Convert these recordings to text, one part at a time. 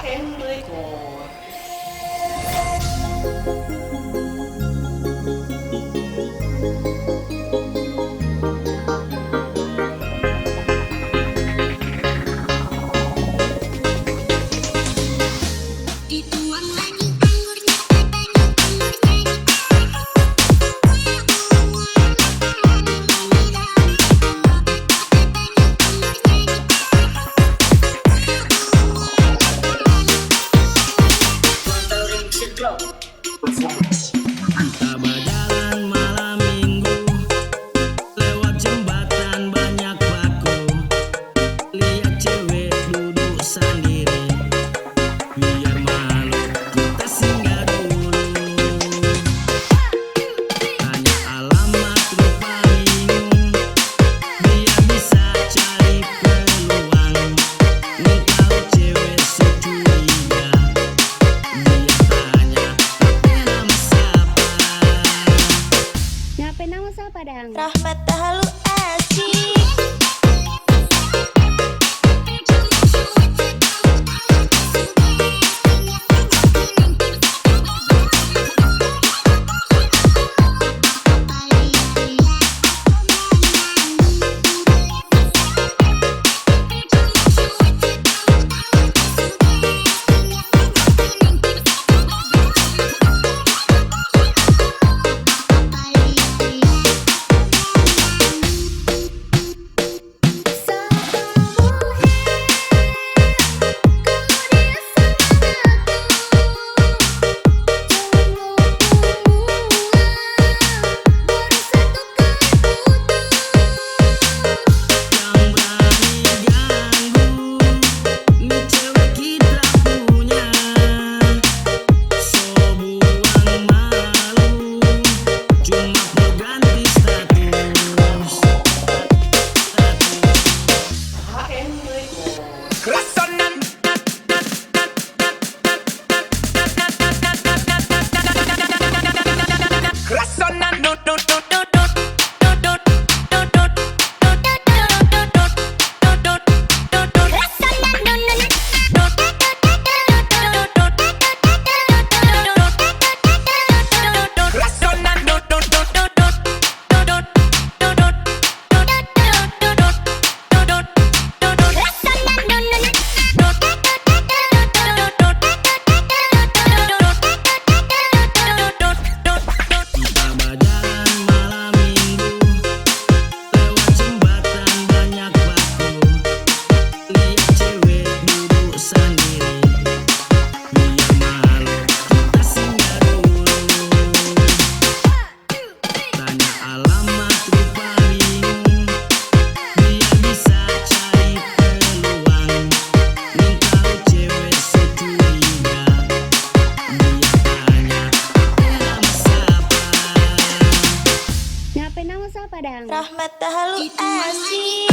Haken berikut. Kita berjalan malam minggu, lewat jembatan banyak paku. Lihat cewek duduk sendiri, biar malu kita singgah dulu. Tanya alamat rupa bingung, biar bisa cari peluang. Nih kalau cewek securiga, dia tanya nama siapa. Ngapain nama siapa dang? Rahmat Tahalu asik. Haken berikut. Kita berjalan malam minggu, lewat jembatan banyak batu. Lihat cewek duduk sendiri, biar malu kita singgah dulu. Tanya alamat rupa bingung, biar bisa cari peluang. Nih kalau cewek securiga, dia tanya nama siapa. Ngapain nama siapa dang? Rahmat Tahalu asik.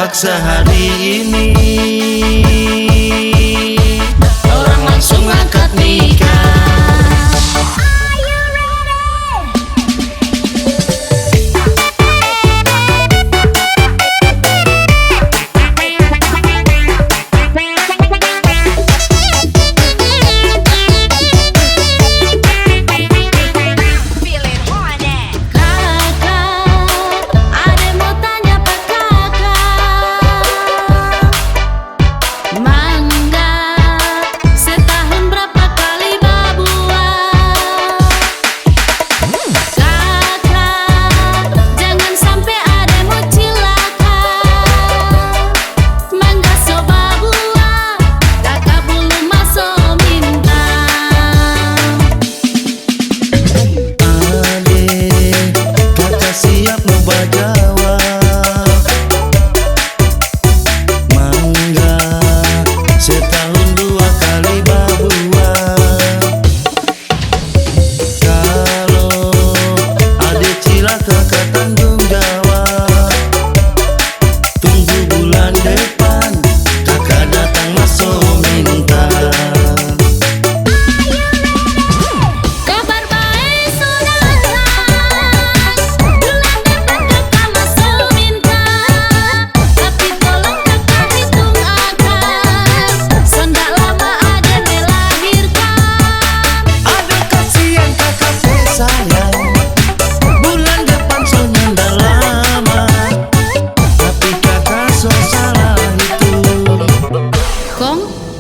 Paksa hari ini orang langsung akad nikah.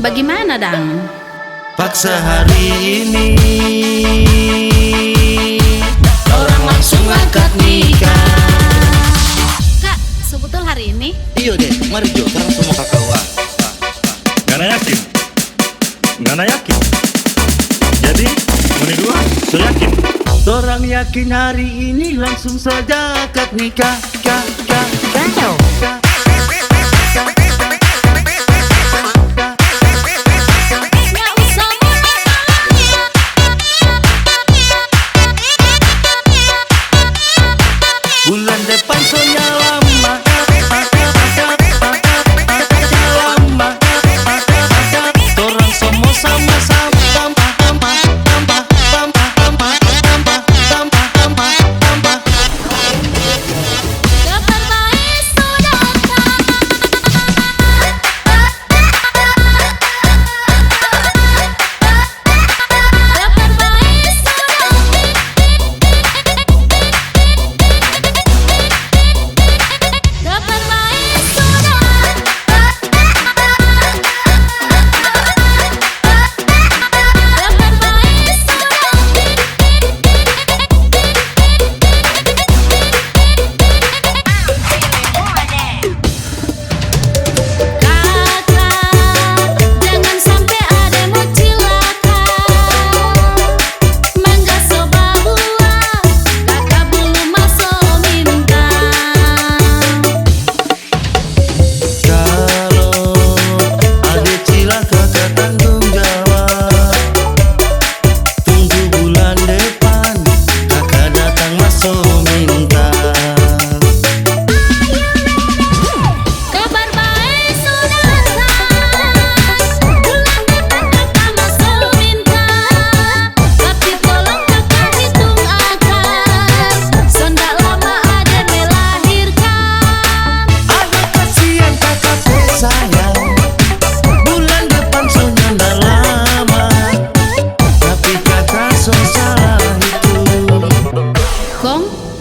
Bagaimana dang? Paksa hari ini orang langsung akad nikah. Kak, sebetul hari ini? Iya deh, mari Jo, terang semua kakak wah. Ngana yakin? Ngana yakin? Jadi, meni dua, so yakin? Orang yakin hari ini langsung saja akad nikah. Bulan depan soalnya lama, orang semua sama-sama.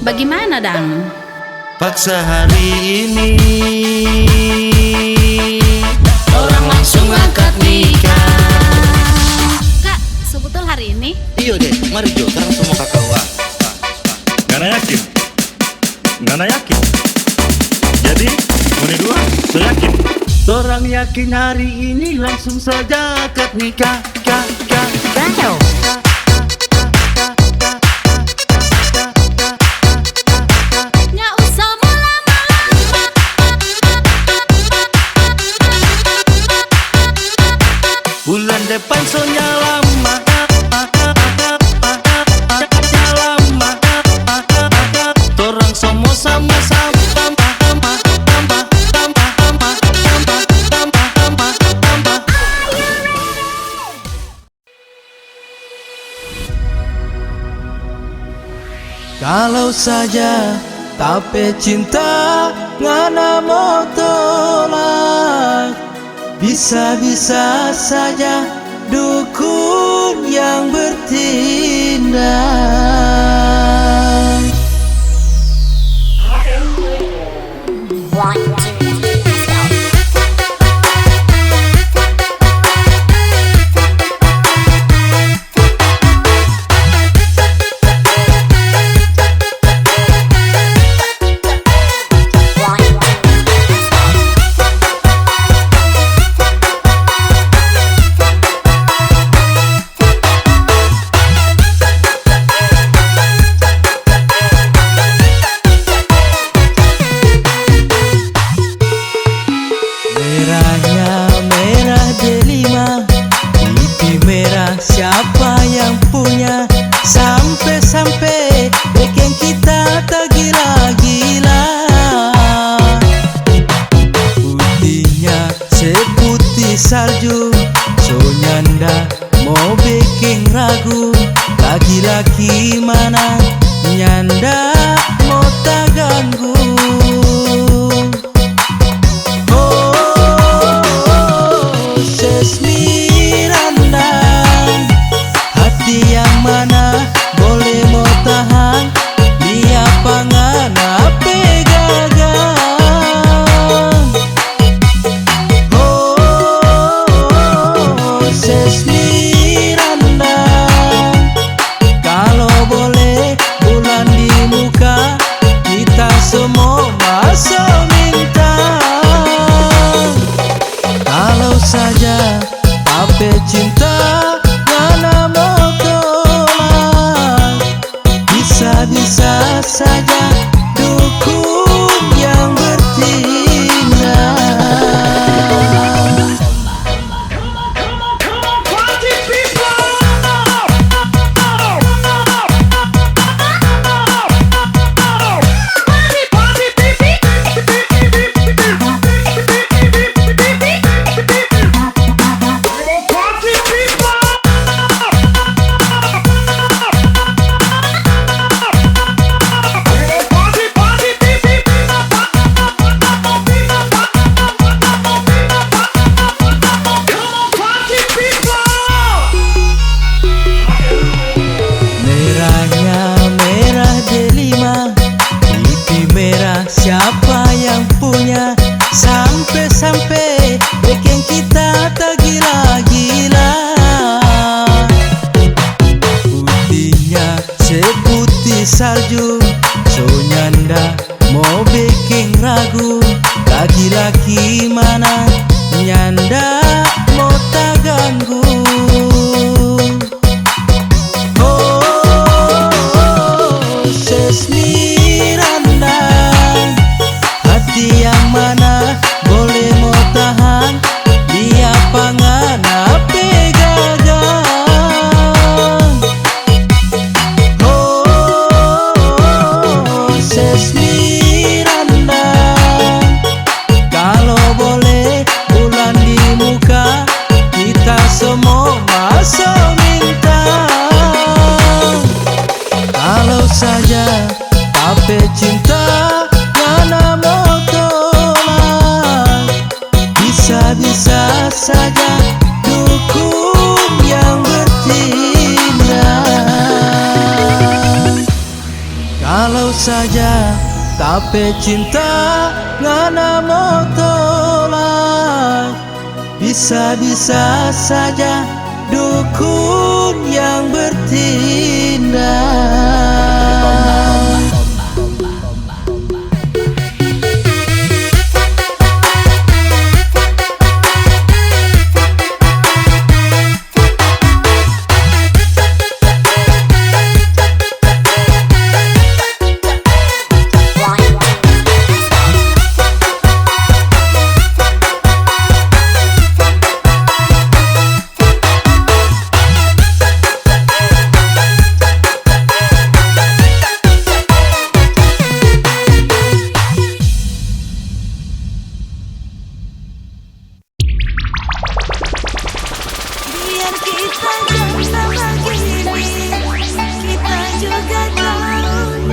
Bagaimana dang? Paksa hari ini orang langsung akad nikah. Kak, sebetul hari ini? Iya deh, mari Jo, terang semua kakak wah. Ngana yakin? Ngana yakin? Jadi, meni dua, so yakin? Orang yakin hari ini langsung saja akad nikah. Bulan depan soalnya lama, orang semua sama-sama. Kalau saja tapi cinta ngana mau tolak, bisa-bisa saja dukun yang bertindak. Siapa yang punya sampai-sampai bikin kita tergila-gila. Putihnya seputih salju, so nyanda mau bikin ragu. Laki-laki mana nyanda mau tak ganggu. Yang mana boleh mau tahan, dia pangan apa gagang. Sesmiranda, kalau boleh bulan di muka, kita semua masuk minta. Kalau saja apa cinta bisa saja dukun yang bertindak. Siapa yang punya sampai-sampai bikin kita tergila-gila. Putihnya seputih salju, so nyanda mau bikin ragu. Laki-laki mana nyanda mau tak ganggu. Yang mana boleh mau tahan, dia pangan apa gagang. Sesmiranda, kalau boleh bulan di muka, kita semua masuk minta. Kalau saja tapi cinta ngana mau bisa saja dukun yang bertindak. Kalau saja tapi cinta ngana mau tolak, bisa saja dukun yang bertindak. Kita juga tahu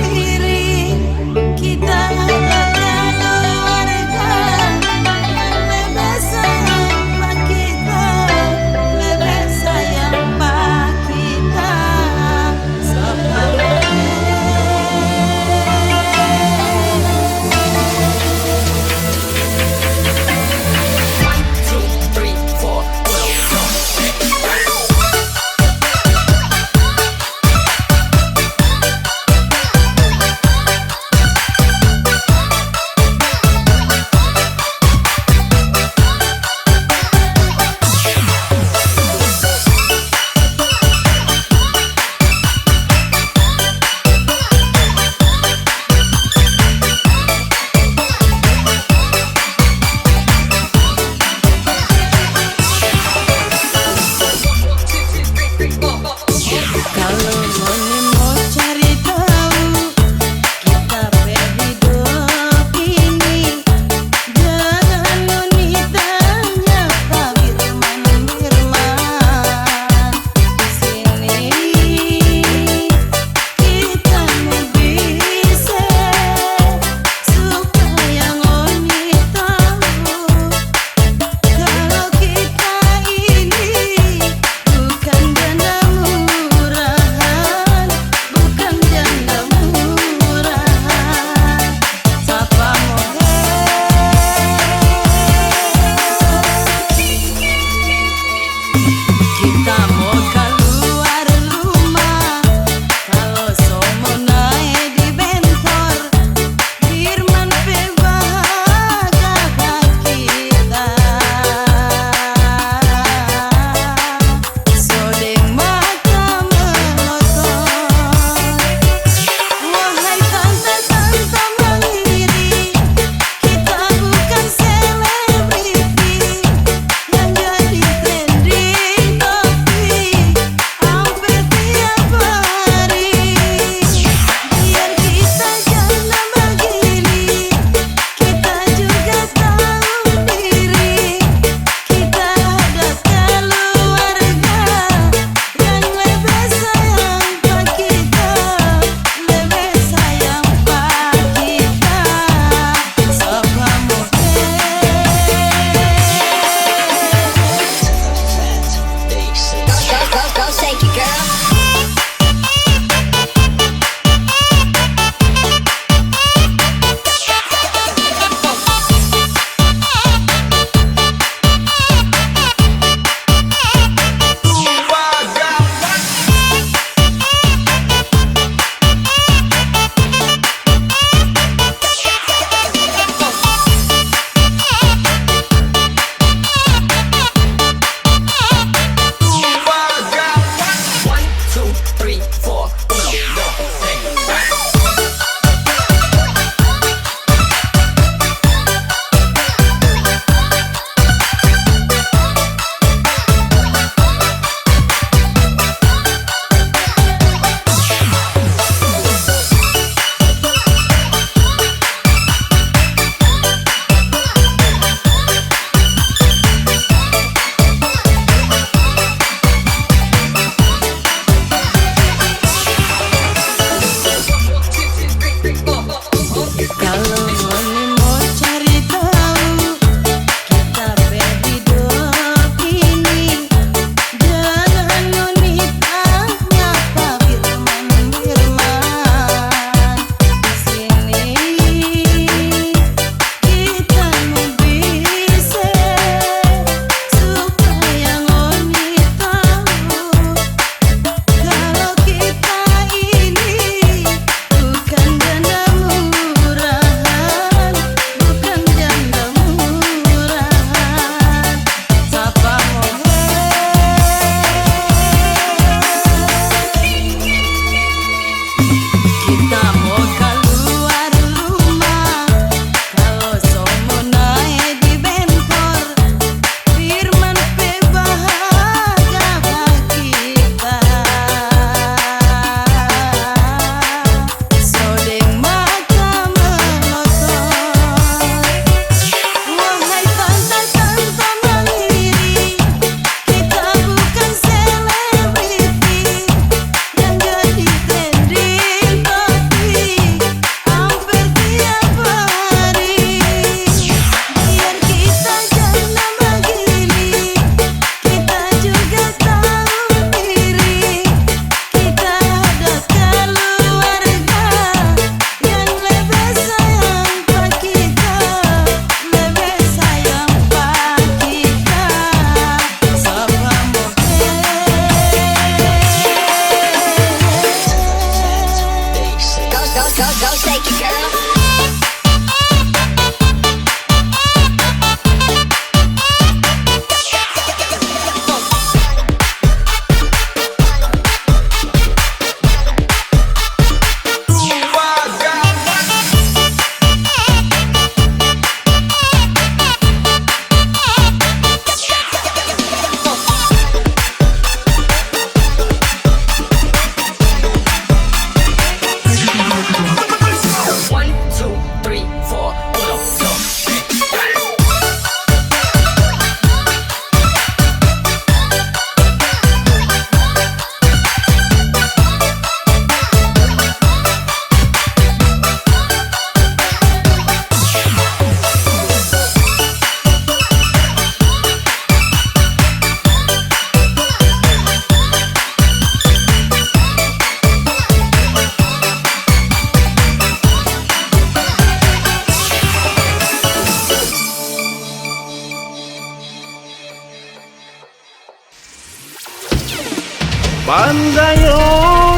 Bandayo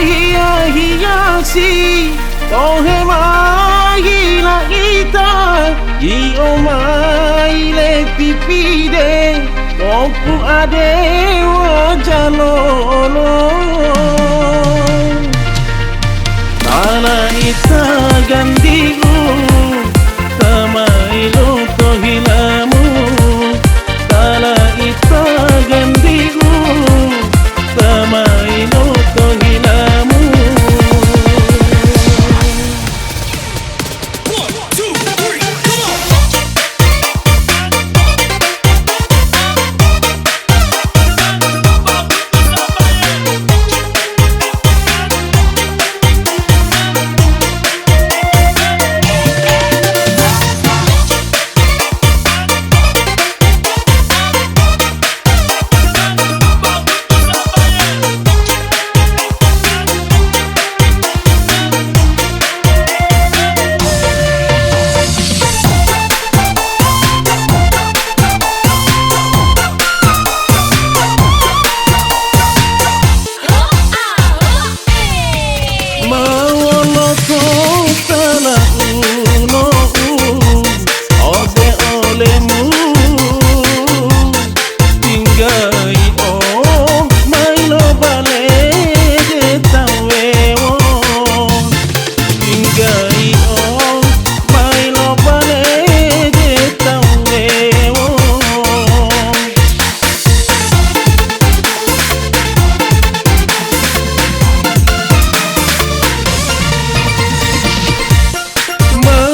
hiya-hiya-si Tohe mahila ita Io mai le pipide Toku ade wajalolo Tala ita gandigu Tamailo tohilamu Tala ita gandigu Tamailo tohilamu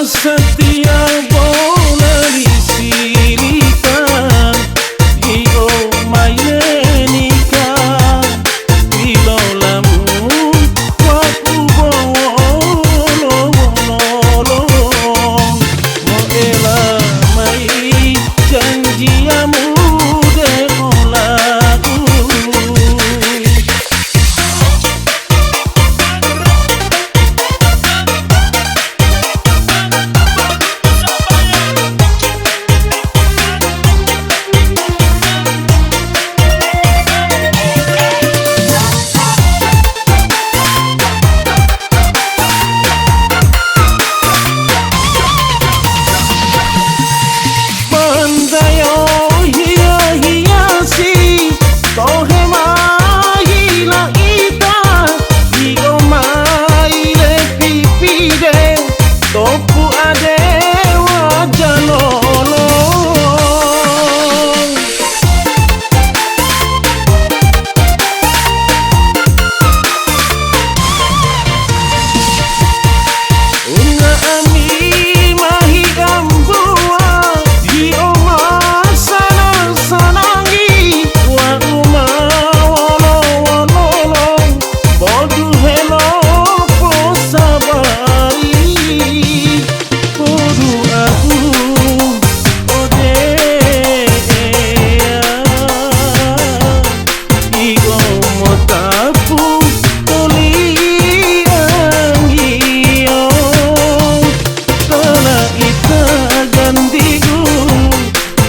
Setia bola disirikan Io mainenika Bilo lamu Waku bolo Mo ela mai janjiamu de olaku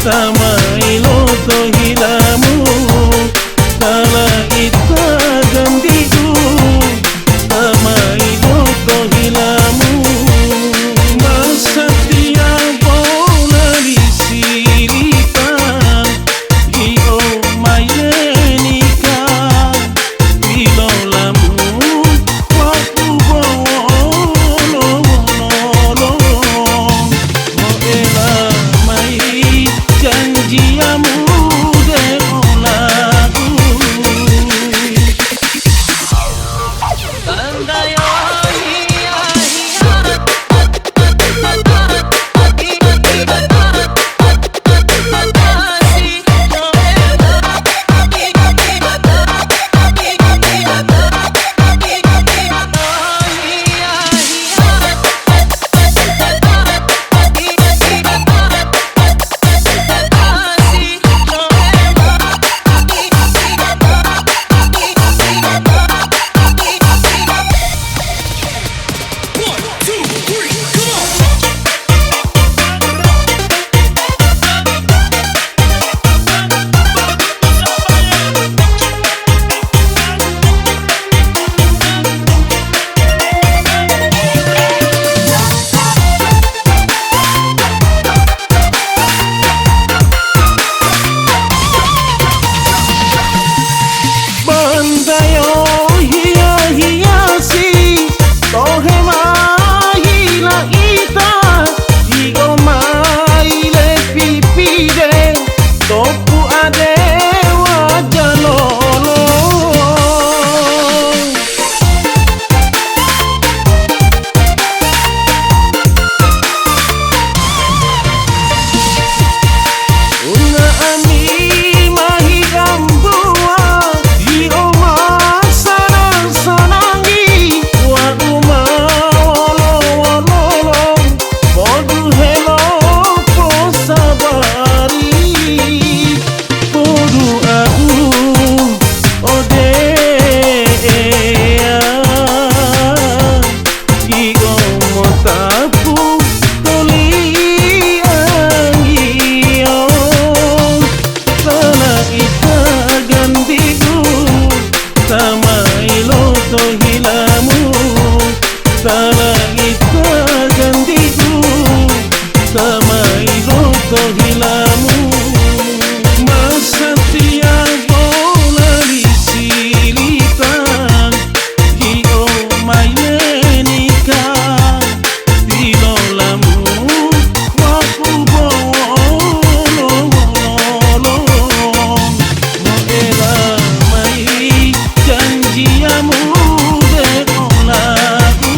Tamailo tohilamu Tala ita gandigu Tamailo tohilamu Masatia bola disirikan Io mainenika Bilo lamu Waku bolo Mo ela mai janjiamu de lamu Mesetia bola disilikan Di omai lenika Di lamu Waku bolong Mo ela mai janjiamu berolaku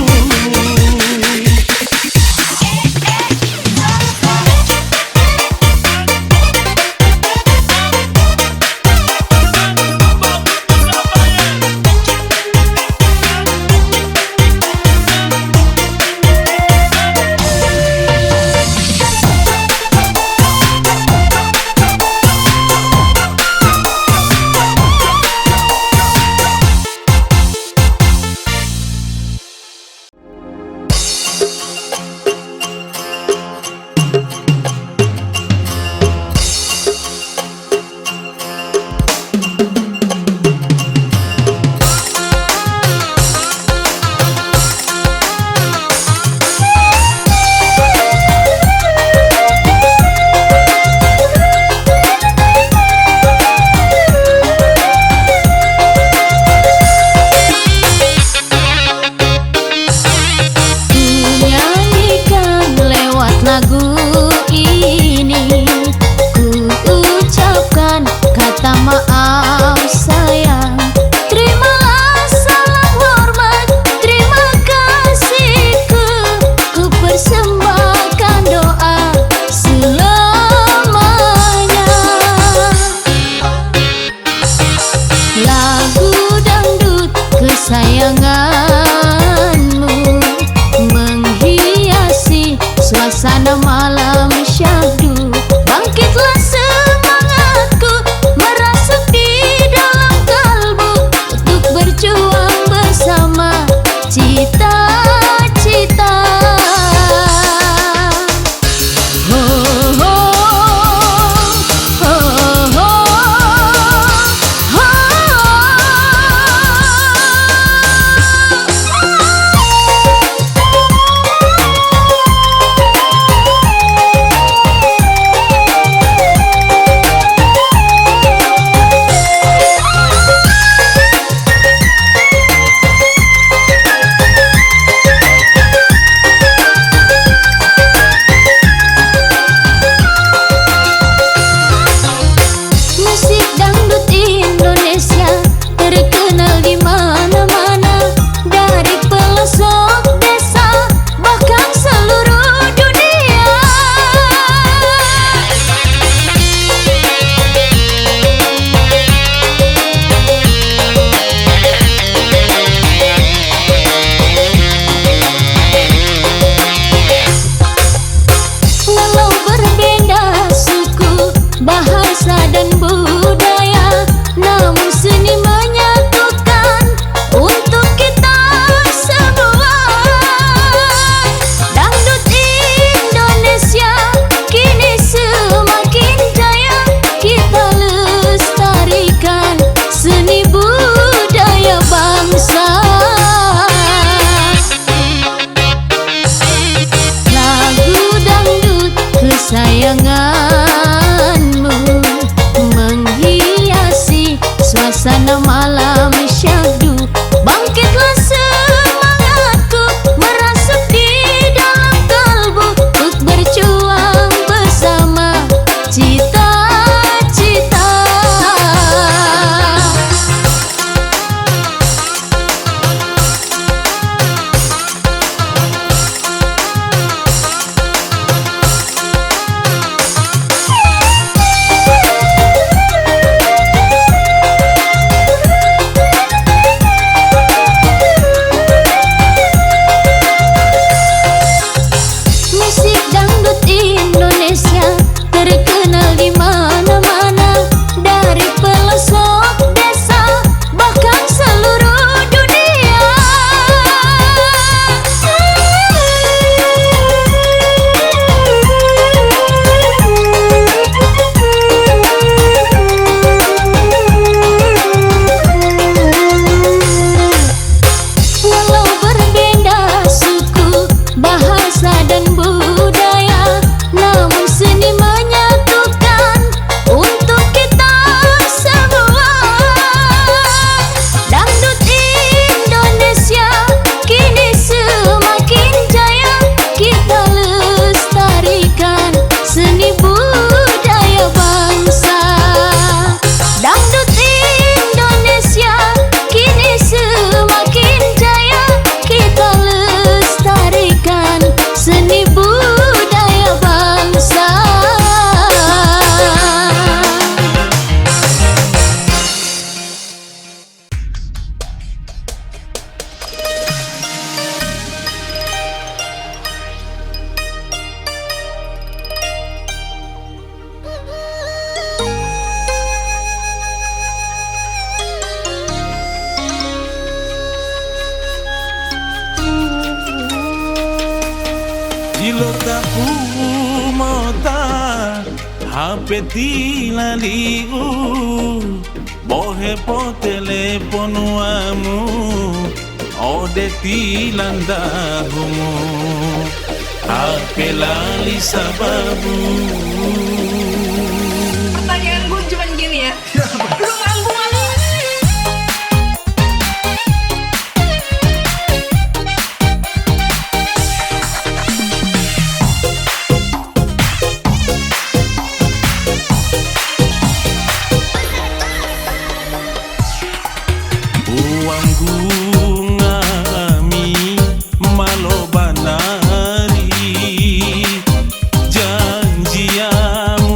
mota hape tilaliu bohe po telepono amu ode tilandahumu hape lali sababu. Pertanyaan gue cuma gini ya. Lu mampu gak lu? Uangku ngami malo banari janji yang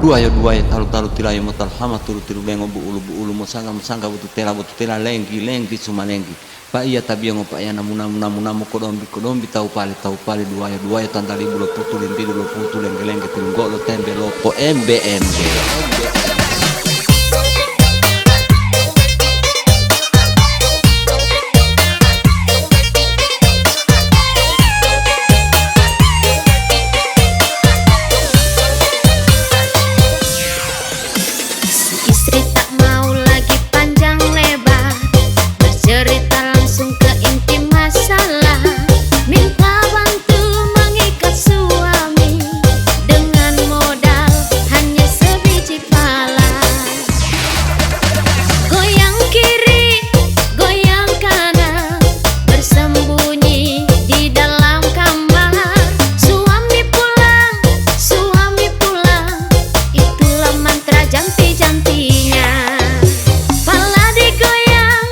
dua ya talu tilayo mo talhama tulu lengo bu ulu mo sangga butu tela lenggi cuma lenggi pa iya tabiango pa ya namu kodombi tau pali dua ya tantali bulo putulin tidu lo putulin lenggi tilunggo lo tembe lo po embe Istri tak mau lagi panjang lebar, bercerita langsung ke inti masalah. Minta bantu mengikat suami dengan modal hanya sebiji pala. Goyang kiri, goyang kanan, bersembunyi di dalam kamar. Suami pulang, itulah mantra janti-jantinya. Pala digoyang,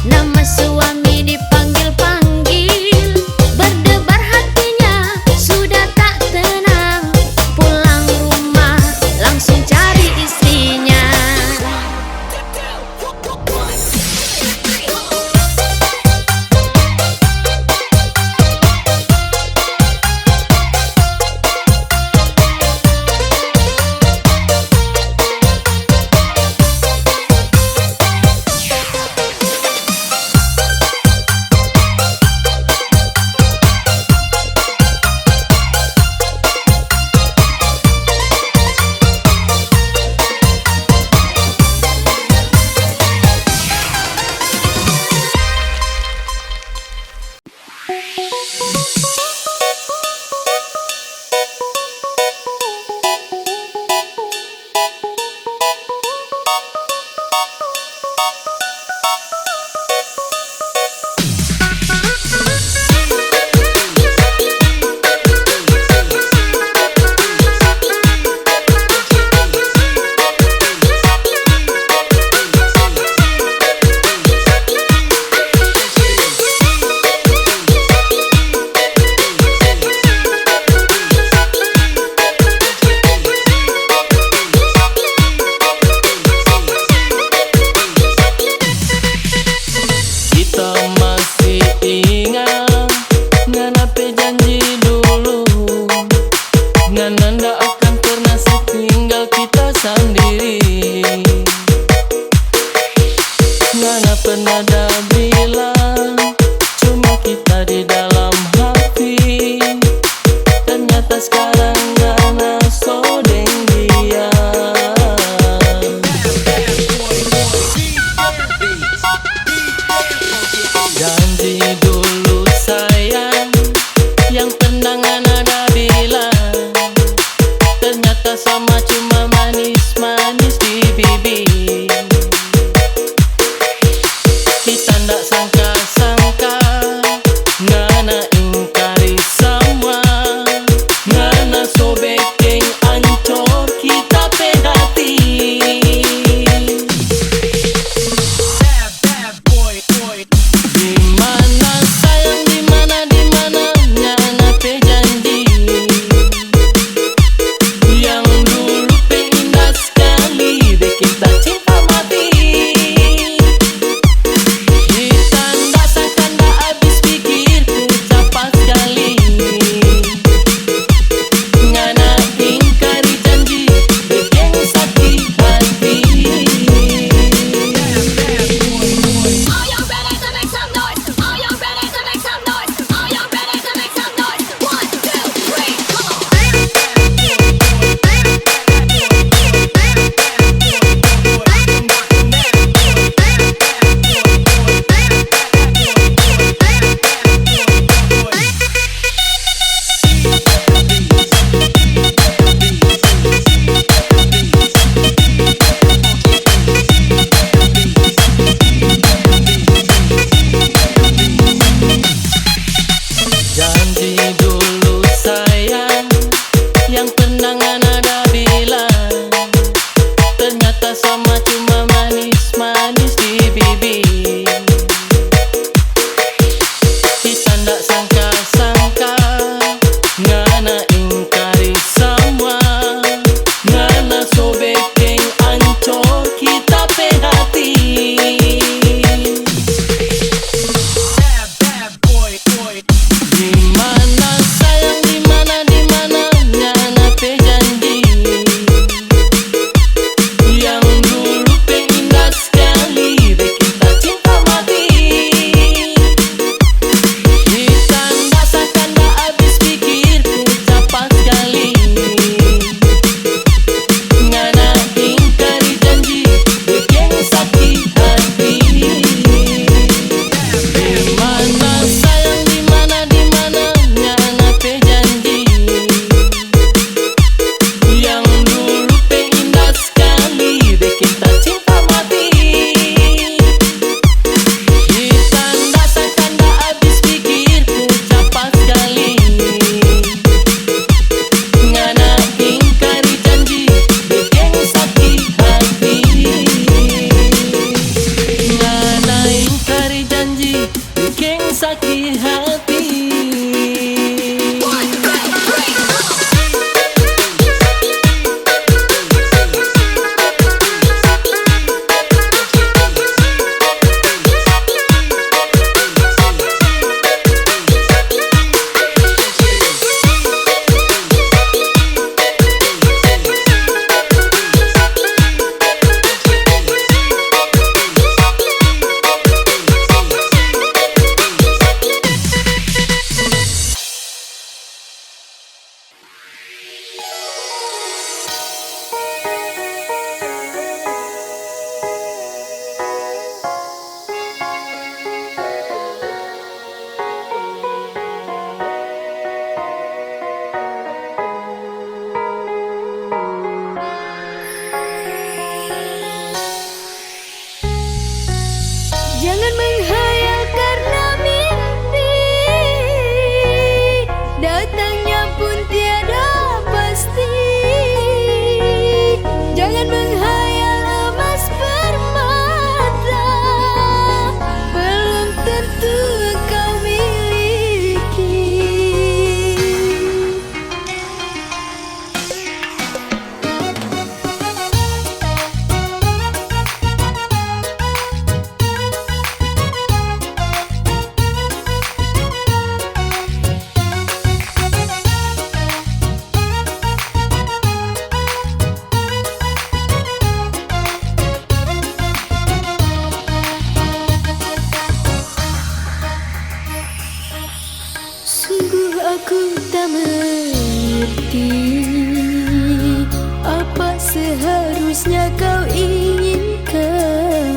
nama suami dipanggil-panggil. Berdebar hatinya, sudah tak tenang. Pulang rumah, langsung cari istrinya. Kita masih ingat nganape janji dulu, ngananda akan pernah setinggal kita sendiri. Ngana pernah dah bilang cuma kita di dalam hati. Ternyata sekarang ngana sodeng dia. Janji dulu sayang, yang pernah ngana dah bilang. Ternyata sama cuma manis-manis di bibir. Kita ndak sangka-sangka, ngana ingkari semua. Ngana sobe Jangan menghayal karena mimpi, datangnya pun tiada pasti. Jangan menghayal emas permata, belum tentu engkau miliki. Sungguh aku tak mengerti apa seharusnya kau inginkan,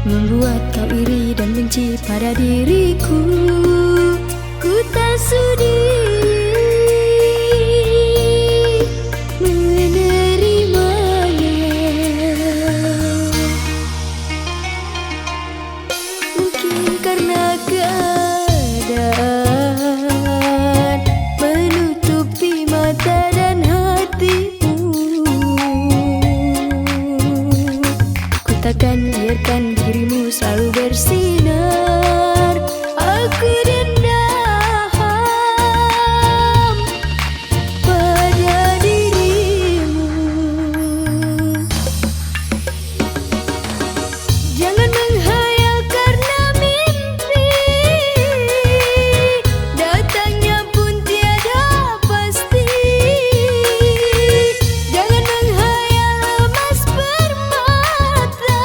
membuat kau iri dan benci pada diriku. Ku tak sudi menerimanya. Mungkin karena keadaan menutupi mata dan hatimu, ku takkan biarkan dirimu selalu bersinar. Aku dendam pada dirimu. Jangan menghayal karena mimpi, datangnya pun tiada pasti. Jangan menghayal emas permata,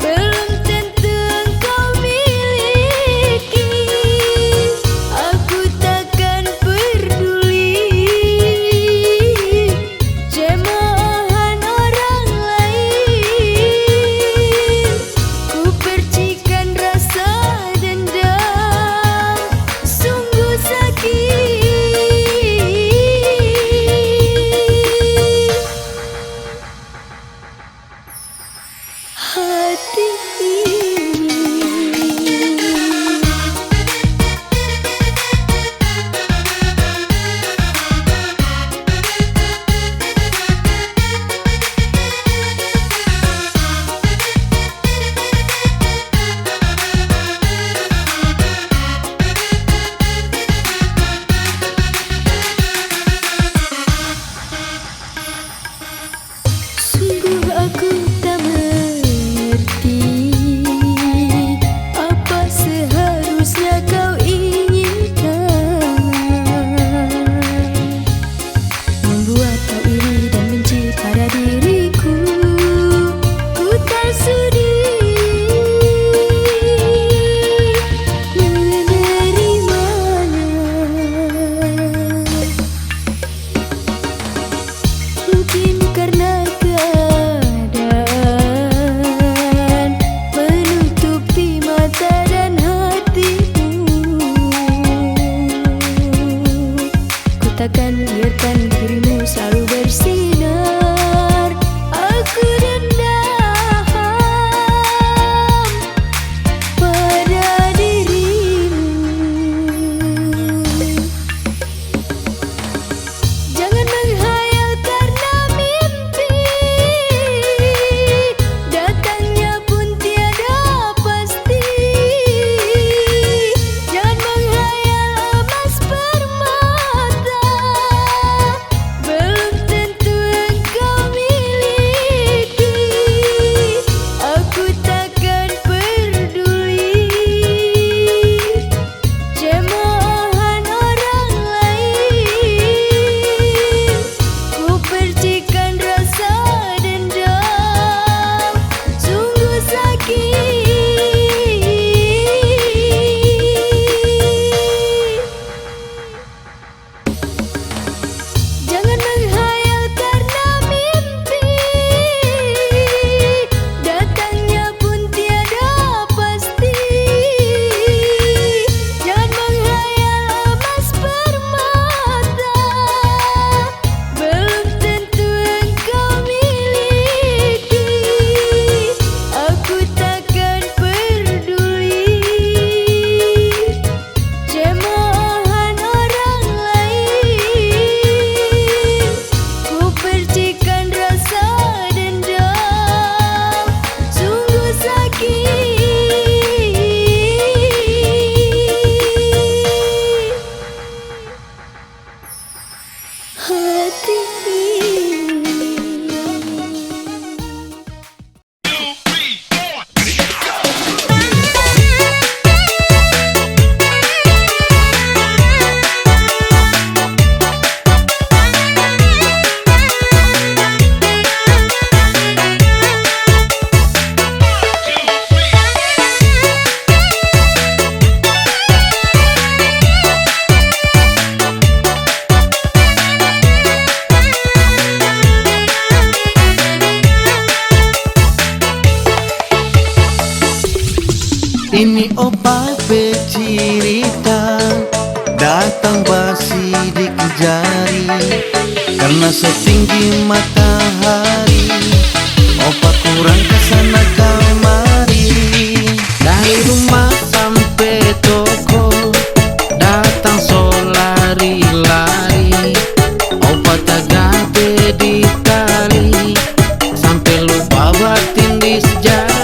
belum tentu engkau miliki. Aku takkan peduli cemahan orang lain. Ku percikan rasa dendam, sungguh sakit hati ini. Sungguh aku tak mengerti apa seharusnya kau inginkan, membuat kau iri dan benci pada diriku. Ku tak sudi menerimanya. Mungkin karena keadaan menutupi mata dan hatimu, ku takkan biarkan dirimu selalu bersinar. Aku dendam pada dirimu. Jangan menghayal karena mimpi, datangnya pun tiada pasti. Jangan menghayal emas permata, terbang basi dikejari karena setinggi matahari. Opa kurang kesana kemari, dari rumah sampai toko datang so lari-lari. Opa tagade di tali sampai lupa batin di jari.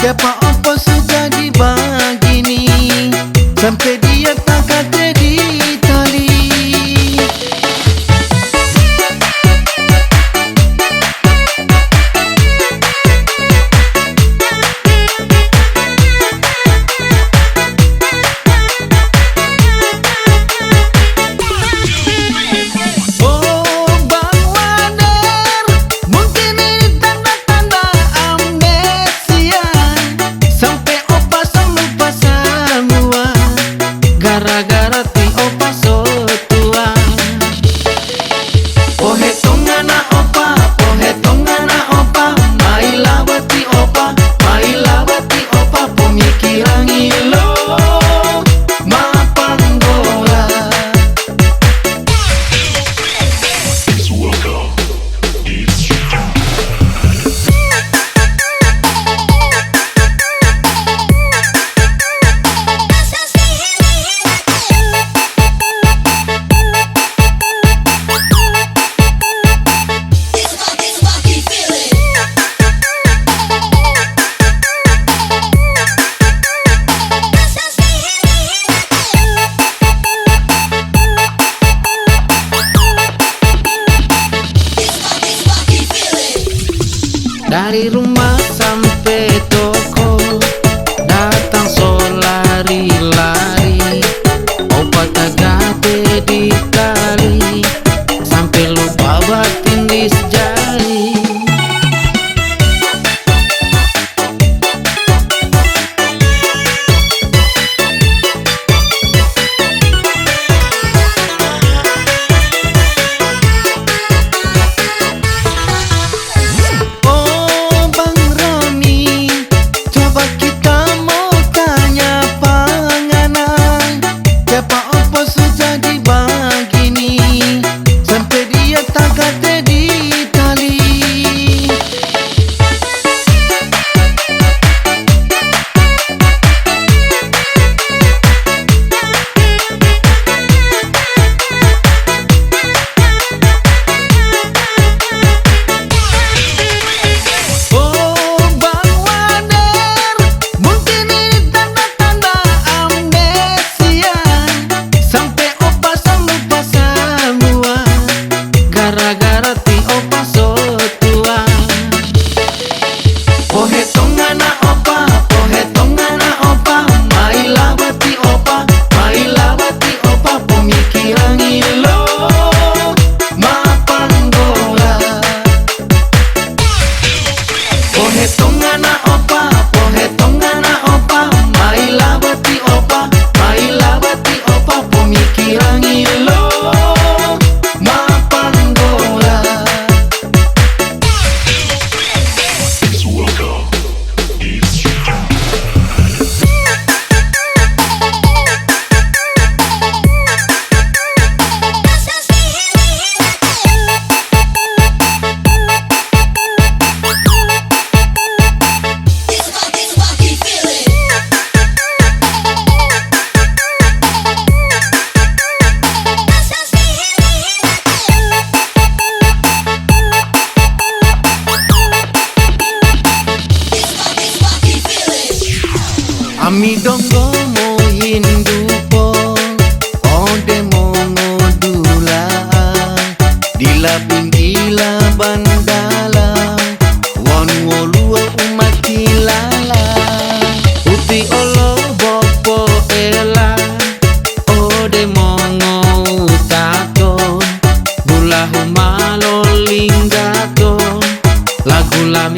Siapa opo sudah dibagini sampai dia tak kata di tali. Oh Bang Wader, mungkin ini tanda-tanda amnesia sampai opa lupa semua gara-gara ti opa so tua. Pohe tongana opa, mai lawati opa, pemikiran ilo mapanggola. Dari rumah sampai toko datang so lari-lari. Opa tagade di tali sampai lupa batin di jari. Oh Bang Roni, coba kita mau tanya panganan. Siapa opo sudah dibagini sampai dia tak kata di tali. Oh Bang Wader, mungkin ini tanda-tanda amnesia sampai opa lupa semua gara-gara ti opa so tua. Pohe tongana opa, mai lawati opa, pemikiran ilo mapanggola. Pohe tongana opa, mai lawati opa, pemikiran ilo mapanggola. Ami dongo mo hindu po, ode mo ngodula, dila bingila bandala, wan wolua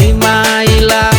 mai mai la